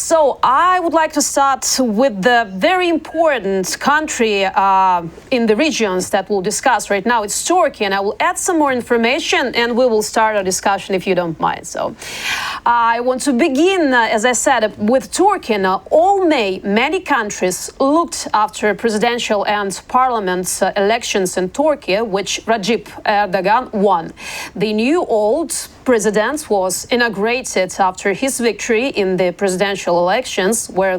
So I would like to start with the very important country in the regions that we'll discuss right now. It's Turkey, and I will add some more information and we will start our discussion if you don't mind. So I want to begin, as I said, with Turkey. Now, all May, many countries looked after presidential and parliament elections in Turkey, which Recep Erdogan won. The new old president was inaugurated after his victory in the presidential elections, where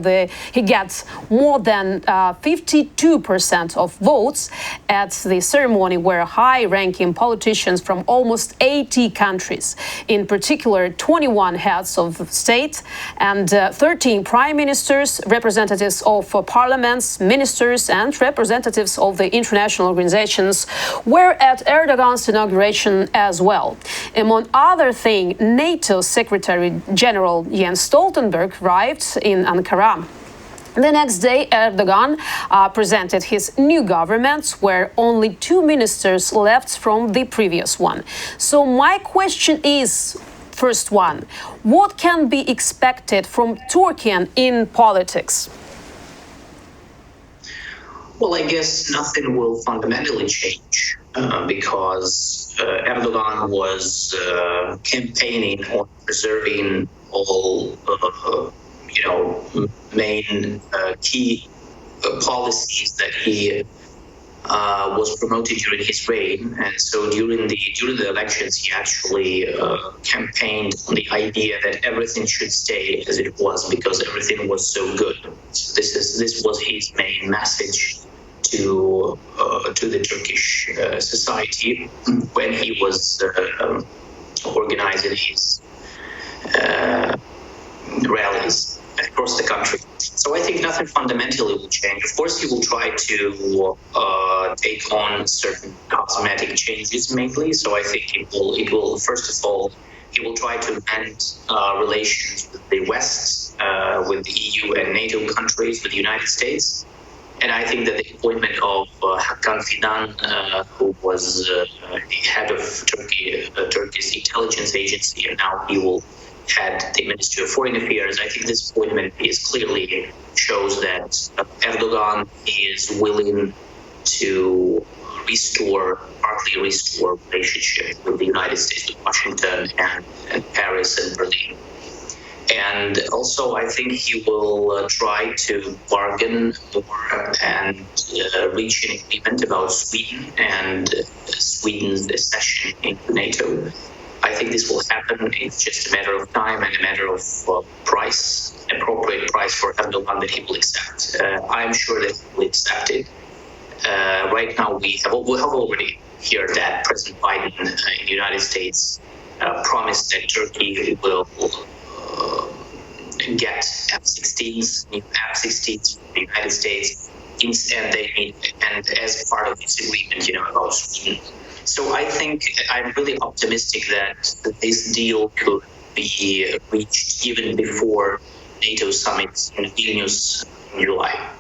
he got more than 52% of votes. At the ceremony were high-ranking politicians from almost 80 countries, in particular 21 heads of state and 13 prime ministers, representatives of parliaments, ministers and representatives of the international organizations were at Erdogan's inauguration as well. Among other things, NATO Secretary General Jens Stoltenberg arrived in Ankara. The next day, Erdogan presented his new government, where only 2 ministers left from the previous one. So my question is, first one, what can be expected from Turkey in politics? Well, I guess nothing will fundamentally change because Erdogan was campaigning on preserving all main key policies that he was promoting during his reign. And so during the elections, he actually campaigned on the idea that everything should stay as it was because everything was so good. So this was his main message to the Turkish society when he was organizing his rallies across the country. So I think nothing fundamentally will change. Of course, he will try to take on certain cosmetic changes mainly. So I think it will first of all, he will try to mend relations with the West, with the EU and NATO countries, with the United States. And I think that the appointment of Hakan Fidan, who was the head of Turkey's intelligence agency, and now he will head the Ministry of Foreign Affairs, I think this appointment clearly shows that Erdogan is willing to partly restore relationship with the United States, with Washington and Paris and Berlin. And also, I think he will try to bargain more and reach an agreement about Sweden and Sweden's accession into NATO. I think this will happen. It's just a matter of time and a matter of appropriate price for Erdogan that he will accept. I'm sure that he will accept it. Right now, we have already heard that President Biden in the United States promised that Turkey will get F-16s, new F-16s from the United States, and as part of this agreement, about Sweden. So I think I'm really optimistic that this deal could be reached even before NATO summit in Vilnius in July.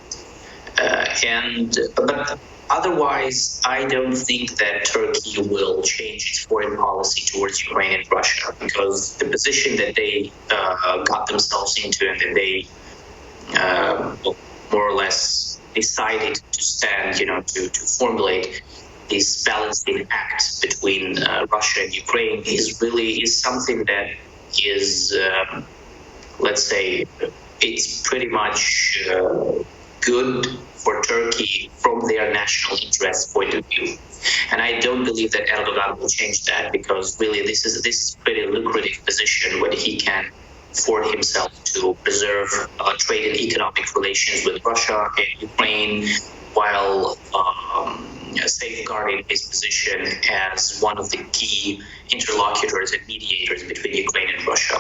But otherwise, I don't think that Turkey will change its foreign policy towards Ukraine and Russia, because the position that they got themselves into and that they more or less decided to stand, to formulate this balancing act between Russia and Ukraine is something that is, let's say, it's pretty much good for Turkey from their national interest point of view. And I don't believe that Erdogan will change that, because really this is a pretty lucrative position when he can afford himself to preserve trade and economic relations with Russia and Ukraine while safeguarding his position as one of the key interlocutors and mediators between Ukraine and Russia.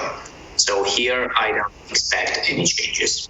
So here I don't expect any changes.